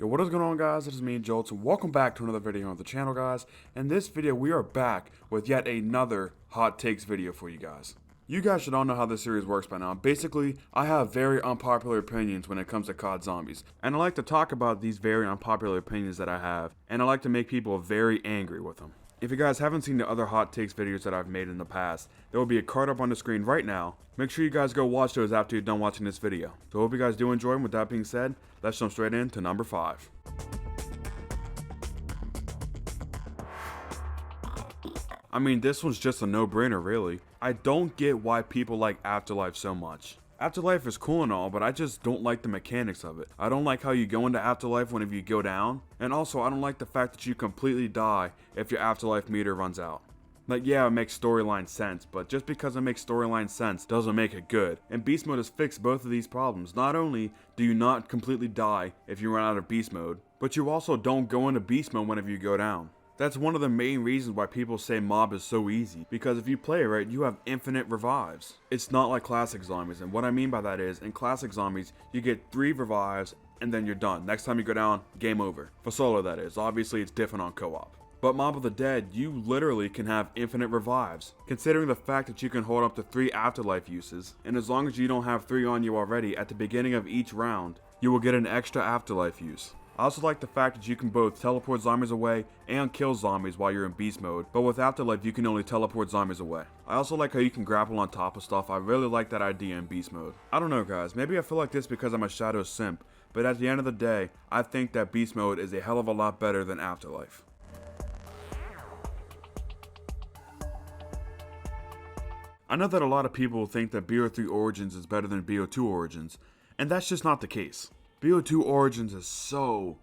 Yo, what is going on, guys? It is me, Joltz, and welcome back to another video on the channel, guys. In this video, we are back with yet another hot takes video for you guys. You guys should all know how this series works by now. Basically, I have very unpopular opinions when it comes to COD Zombies, and I like to talk about these very unpopular opinions that I have, and I like to make people very angry with them. If you guys haven't seen the other hot takes videos that I've made in the past, there will be a card up on the screen right now. Make sure you guys go watch those after you're done watching this video. So I hope you guys do enjoy them. With that being said, let's jump straight into number 5. I mean, this one's just a no-brainer, really. I don't get why people like Afterlife so much. Afterlife is cool and all, but I just don't like the mechanics of it. I don't like how you go into Afterlife whenever you go down, and also I don't like the fact that you completely die if your Afterlife meter runs out. Like, yeah, it makes storyline sense, but just because it makes storyline sense doesn't make it good. And Beast Mode has fixed both of these problems. Not only do you not completely die if you run out of Beast Mode, but you also don't go into Beast Mode whenever you go down. That's one of the main reasons why people say mob is so easy, because if you play it right, you have infinite revives. It's not like classic zombies, and what I mean by that is, in classic zombies, you get 3 revives, and then you're done. Next time you go down, game over. For solo, that is. Obviously, it's different on co-op. But Mob of the Dead, you literally can have infinite revives. Considering the fact that you can hold up to 3 afterlife uses, and as long as you don't have 3 on you already, at the beginning of each round, you will get an extra afterlife use. I also like the fact that you can both teleport zombies away and kill zombies while you're in beast mode, but with Afterlife you can only teleport zombies away. I also like how you can grapple on top of stuff. I really like that idea in beast mode. I don't know, guys, maybe I feel like this because I'm a Shadow simp, but at the end of the day, I think that beast mode is a hell of a lot better than Afterlife. I know that a lot of people think that BO3 Origins is better than BO2 Origins, and that's just not the case. BO2 Origins is so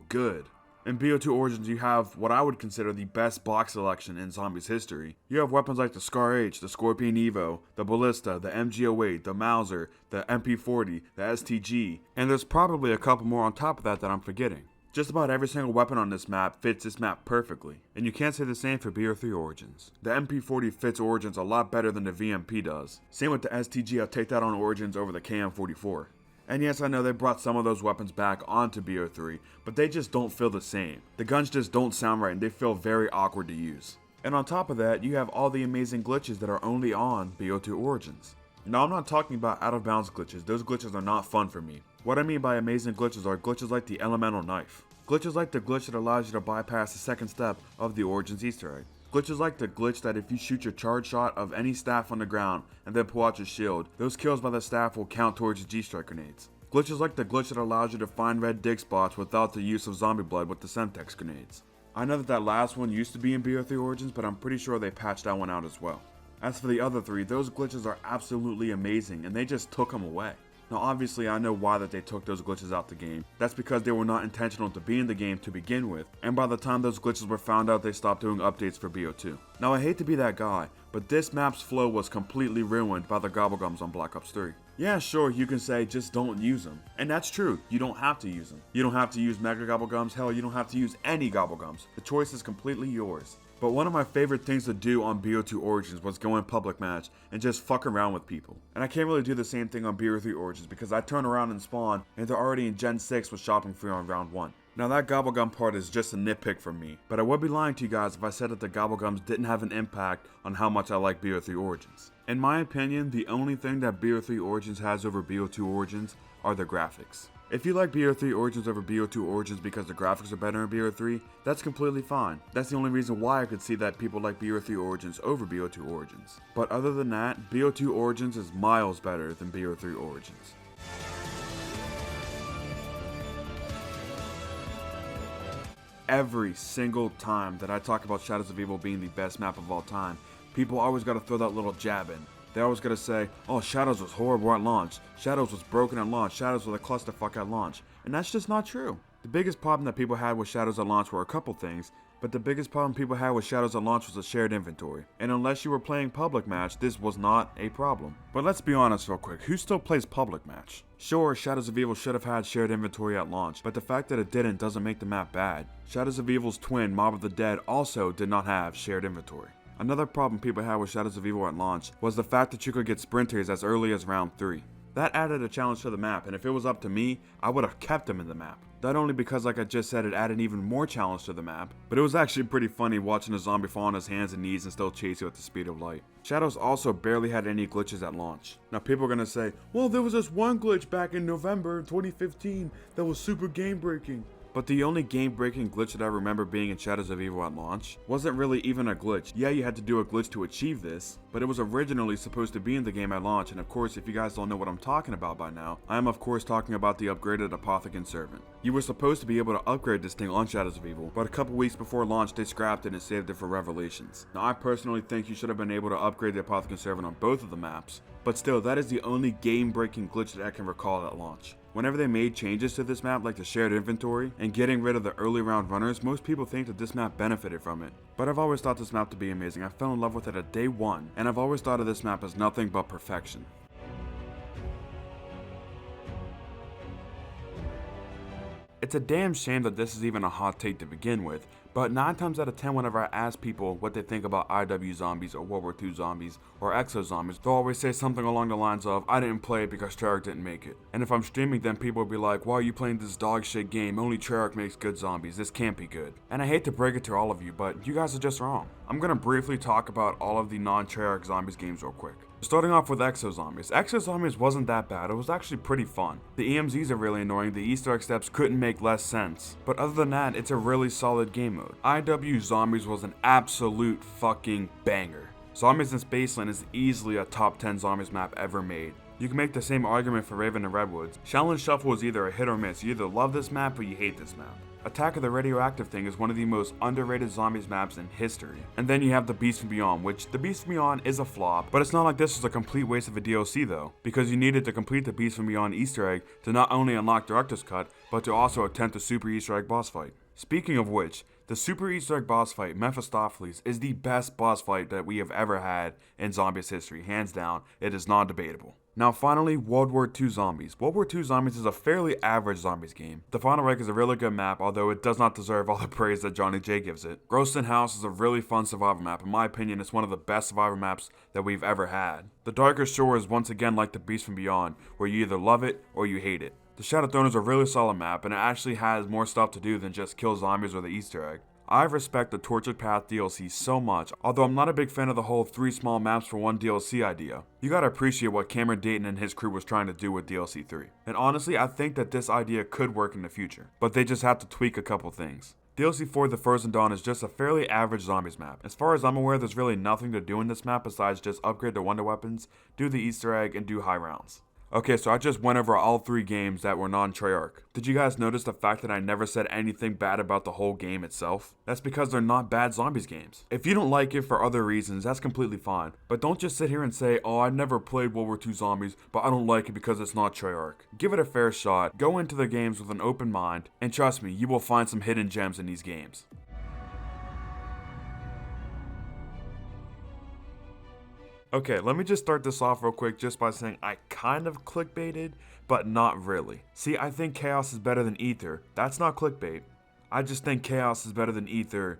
good. In BO2 Origins, you have what I would consider the best box selection in Zombies history. You have weapons like the Scar H, the Scorpion Evo, the Ballista, the MG08, the Mauser, the MP40, the STG, and there's probably a couple more on top of that I'm forgetting. Just about every single weapon on this map fits this map perfectly, and you can't say the same for BO3 Origins. The MP40 fits Origins a lot better than the VMP does. Same with the STG, I'll take that on Origins over the KM44. And yes, I know they brought some of those weapons back onto BO3, but they just don't feel the same. The guns just don't sound right and they feel very awkward to use. And on top of that, you have all the amazing glitches that are only on BO2 Origins. Now, I'm not talking about out of bounds glitches. Those glitches are not fun for me. What I mean by amazing glitches are glitches like the elemental knife. Glitches like the glitch that allows you to bypass the second step of the Origins Easter egg. Glitches like the glitch that if you shoot your charge shot of any staff on the ground and then pull out your shield, those kills by the staff will count towards your G-Strike grenades. Glitches like the glitch that allows you to find red dig spots without the use of zombie blood with the Semtex grenades. I know that last one used to be in BO3 Origins, but I'm pretty sure they patched that one out as well. As for the other 3, those glitches are absolutely amazing and they just took them away. Now obviously I know why that they took those glitches out the game. That's because they were not intentional to be in the game to begin with, and by the time those glitches were found out, they stopped doing updates for BO2. Now I hate to be that guy, but this map's flow was completely ruined by the Gobblegums on Black Ops 3. Yeah, sure, you can say just don't use them. And that's true, you don't have to use them. You don't have to use Mega Gobblegums, hell, you don't have to use any Gobblegums. The choice is completely yours. But one of my favorite things to do on BO2 Origins was go in public match and just fuck around with people. And I can't really do the same thing on BO3 Origins because I turn around and spawn and they're already in Gen 6 with shopping free on round 1. Now that Gobblegum part is just a nitpick from me, but I would be lying to you guys if I said that the Gobblegums didn't have an impact on how much I like BO3 Origins. In my opinion, the only thing that BO3 Origins has over BO2 Origins are the graphics. If you like BO3 Origins over BO2 Origins because the graphics are better in BO3, that's completely fine. That's the only reason why I could see that people like BO3 Origins over BO2 Origins. But other than that, BO2 Origins is miles better than BO3 Origins. Every single time that I talk about Shadows of Evil being the best map of all time, people always gotta throw that little jab in. They always gotta say, oh, Shadows was horrible at launch, Shadows was broken at launch, Shadows was a clusterfuck at launch. And that's just not true. The biggest problem that people had with Shadows at launch were a couple things, but the biggest problem people had with Shadows at launch was a shared inventory. And unless you were playing public match, this was not a problem. But let's be honest real quick, who still plays public match? Sure, Shadows of Evil should have had shared inventory at launch, but the fact that it didn't doesn't make the map bad. Shadows of Evil's twin, Mob of the Dead, also did not have shared inventory. Another problem people had with Shadows of Evil at launch was the fact that you could get sprinters as early as round 3. That added a challenge to the map, and if it was up to me, I would have kept them in the map. Not only because, like I just said, it added even more challenge to the map, but it was actually pretty funny watching a zombie fall on his hands and knees and still chase you at the speed of light. Shadows also barely had any glitches at launch. Now people are gonna say, well, there was this one glitch back in November 2015 that was super game breaking. But the only game-breaking glitch that I remember being in Shadows of Evil at launch wasn't really even a glitch. Yeah, you had to do a glitch to achieve this, but it was originally supposed to be in the game at launch, and of course, if you guys don't know what I'm talking about by now, I am of course talking about the upgraded Apothecary Servant. You were supposed to be able to upgrade this thing on Shadows of Evil, but a couple weeks before launch, they scrapped it and saved it for Revelations. Now, I personally think you should have been able to upgrade the Apothecary Servant on both of the maps, but still, that is the only game-breaking glitch that I can recall at launch. Whenever they made changes to this map, like the shared inventory and getting rid of the early round runners, most people think that this map benefited from it. But I've always thought this map to be amazing. I fell in love with it at day one, and I've always thought of this map as nothing but perfection. It's a damn shame that this is even a hot take to begin with, but 9 times out of 10 whenever I ask people what they think about IW zombies or World War II zombies or Exo zombies, they'll always say something along the lines of, I didn't play it because Treyarch didn't make it. And if I'm streaming, then people will be like, why are you playing this dog shit game? Only Treyarch makes good zombies. This can't be good. And I hate to break it to all of you, but you guys are just wrong. I'm gonna briefly talk about all of the non-Treyarch zombies games real quick. Starting off with Exo Zombies. Exo Zombies wasn't that bad, it was actually pretty fun. The EMZs are really annoying, the Easter egg steps couldn't make less sense. But other than that, it's a really solid game mode. IW Zombies was an absolute fucking banger. Zombies in Spaceland is easily a top 10 zombies map ever made. You can make the same argument for Raven and Redwoods. Challenge Shuffle is either a hit or miss, you either love this map or you hate this map. Attack of the Radioactive Thing is one of the most underrated zombies maps in history. And then you have the Beast from Beyond, which the Beast from Beyond is a flop, but it's not like this was a complete waste of a DLC though, because you needed to complete the Beast from Beyond Easter egg to not only unlock Director's Cut, but to also attempt the Super Easter egg boss fight. Speaking of which, the Super Easter egg boss fight, Mephistopheles, is the best boss fight that we have ever had in Zombies history, hands down, it is non-debatable. Now finally, World War II Zombies. World War II Zombies is a fairly average zombies game. The Final Wreck is a really good map, although it does not deserve all the praise that Johnny J gives it. Groston House is a really fun survival map. In my opinion, it's one of the best survival maps that we've ever had. The Darker Shore is once again like the Beast from Beyond, where you either love it or you hate it. The Shadow Throne is a really solid map, and it actually has more stuff to do than just kill zombies or the Easter egg. I respect the Tortured Path DLC so much, although I'm not a big fan of the whole 3 small maps for 1 DLC idea. You gotta appreciate what Cameron Dayton and his crew was trying to do with DLC 3. And honestly, I think that this idea could work in the future, but they just have to tweak a couple things. DLC 4 The Frozen Dawn is just a fairly average zombies map. As far as I'm aware, there's really nothing to do in this map besides just upgrade the wonder weapons, do the Easter egg, and do high rounds. Okay, so I just went over all 3 games that were non-Treyarch. Did you guys notice the fact that I never said anything bad about the whole game itself? That's because they're not bad zombies games. If you don't like it for other reasons, that's completely fine. But don't just sit here and say, oh, I never played World War II Zombies, but I don't like it because it's not Treyarch. Give it a fair shot, go into the games with an open mind, and trust me, you will find some hidden gems in these games. Okay, let me just start this off real quick just by saying I kind of clickbaited, but not really. See, I think Chaos is better than Aether. That's not clickbait. I just think Chaos is better than Aether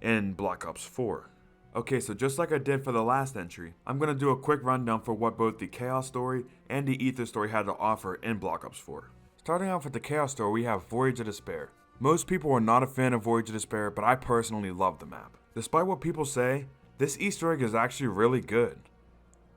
in Black Ops 4. Okay, so just like I did for the last entry, I'm going to do a quick rundown for what both the Chaos story and the Aether story had to offer in Black Ops 4. Starting off with the Chaos story, we have Voyage of Despair. Most people are not a fan of Voyage of Despair, but I personally love the map. Despite what people say, this Easter egg is actually really good.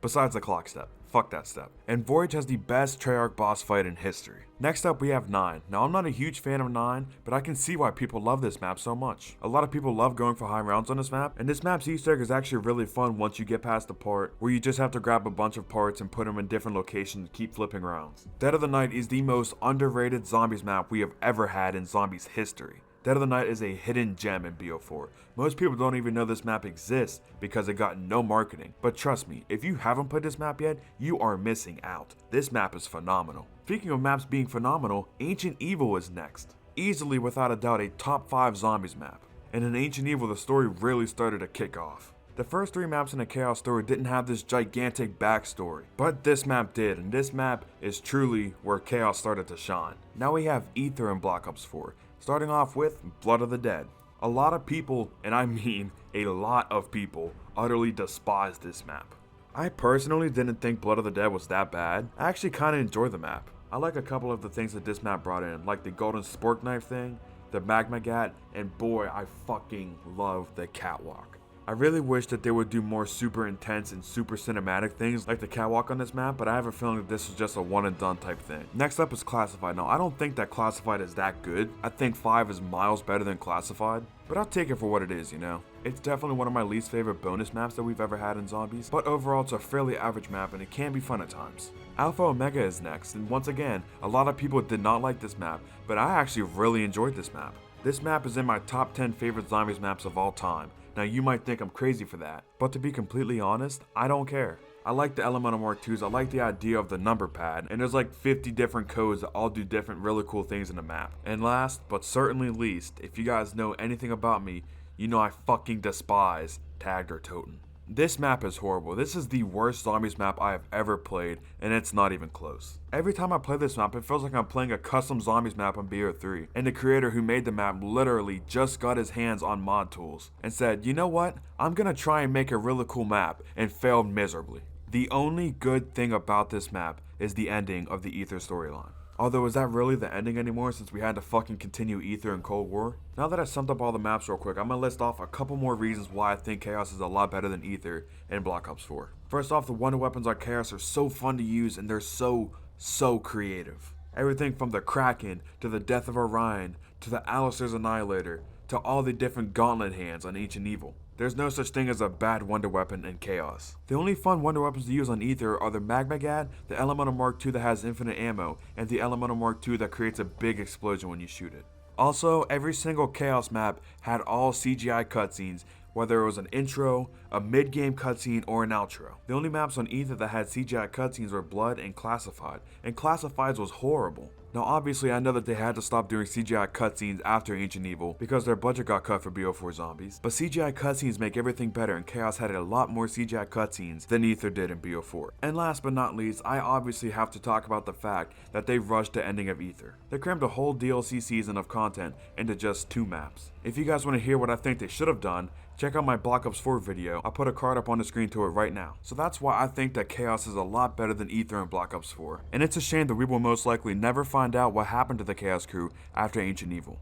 Besides the clock step. Fuck that step. And Voyage has the best Treyarch boss fight in history. Next up we have 9. Now I'm not a huge fan of 9, but I can see why people love this map so much. A lot of people love going for high rounds on this map, and this map's Easter egg is actually really fun once you get past the part where you just have to grab a bunch of parts and put them in different locations and keep flipping rounds. Dead of the Night is the most underrated zombies map we have ever had in zombies history. Dead of the Night is a hidden gem in BO4. Most people don't even know this map exists because it got no marketing. But trust me, if you haven't played this map yet, you are missing out. This map is phenomenal. Speaking of maps being phenomenal, Ancient Evil is next. Easily without a doubt a top 5 zombies map. And in Ancient Evil the story really started to kick off. The first 3 maps in the Chaos story didn't have this gigantic backstory, but this map did, and this map is truly where Chaos started to shine. Now we have Aether in Black Ops 4. Starting off with Blood of the Dead. A lot of people, and I mean a lot of people, utterly despise this map. I personally didn't think Blood of the Dead was that bad. I actually kinda enjoyed the map. I like a couple of the things that this map brought in, like the golden spork knife thing, the magma gat, and boy, I fucking love the catwalk. I really wish that they would do more super intense and super cinematic things like the catwalk on this map, but I have a feeling that this is just a one and done type thing. Next up is Classified. Now, I don't think that Classified is that good. I think 5 is miles better than Classified, but I'll take it for what it is, you know? It's definitely one of my least favorite bonus maps that we've ever had in Zombies, but overall it's a fairly average map and it can be fun at times. Alpha Omega is next, and once again, a lot of people did not like this map, but I actually really enjoyed this map. This map is in my top 10 favorite Zombies maps of all time. Now you might think I'm crazy for that, but to be completely honest, I don't care. I like the Elemental Mark IIs, I like the idea of the number pad, and there's like 50 different codes that all do different really cool things in the map. And last, but certainly least, if you guys know anything about me, you know I fucking despise Tagged or Toten. This map is horrible. This is the worst Zombies map I have ever played, and it's not even close. Every time I play this map, it feels like I'm playing a custom Zombies map on BO3, and the creator who made the map literally just got his hands on mod tools, and said, you know what, I'm gonna try and make a really cool map, and failed miserably. The only good thing about this map is the ending of the Aether storyline. Although, is that really the ending anymore since we had to fucking continue Aether and Cold War? Now that I summed up all the maps real quick, I'm gonna list off a couple more reasons why I think Chaos is a lot better than Aether and Black Ops 4. First off, the wonder weapons on Chaos are so fun to use and they're so creative. Everything from the Kraken, to the Death of Orion, to the Alistair's Annihilator, to all the different gauntlet hands on Ancient Evil. There's no such thing as a bad wonder weapon in Chaos. The only fun wonder weapons to use on Aether are the Magma Gat, the Elemental Mark II that has infinite ammo, and the Elemental Mark II that creates a big explosion when you shoot it. Also, every single Chaos map had all CGI cutscenes, whether it was an intro, a mid-game cutscene, or an outro. The only maps on Aether that had CGI cutscenes were Blood and Classified, and Classified's was horrible. Now obviously I know that they had to stop doing CGI cutscenes after Ancient Evil because their budget got cut for BO4 Zombies, but CGI cutscenes make everything better and Chaos had a lot more CGI cutscenes than Aether did in BO4. And last but not least, I obviously have to talk about the fact that they rushed the ending of Aether. They crammed a whole DLC season of content into just 2 maps. If you guys want to hear what I think they should have done, check out my Black Ops 4 video. I'll put a card up on the screen to it right now. So that's why I think that Chaos is a lot better than Aether and Black Ops 4. And it's a shame that we will most likely never find out what happened to the Chaos crew after Ancient Evil.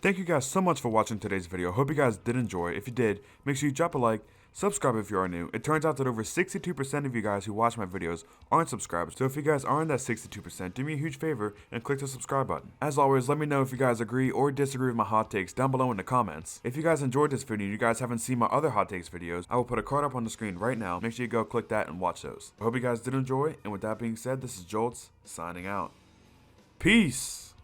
Thank you guys so much for watching today's video. Hope you guys did enjoy. If you did, make sure you drop a like, subscribe if you are new. It turns out that over 62% of you guys who watch my videos aren't subscribers, so if you guys are in that 62%, do me a huge favor and click the subscribe button. As always, let me know if you guys agree or disagree with my hot takes down below in the comments. If you guys enjoyed this video and you guys haven't seen my other hot takes videos, I will put a card up on the screen right now. Make sure you go click that and watch those. I hope you guys did enjoy, and with that being said, this is Joltz, signing out. Peace!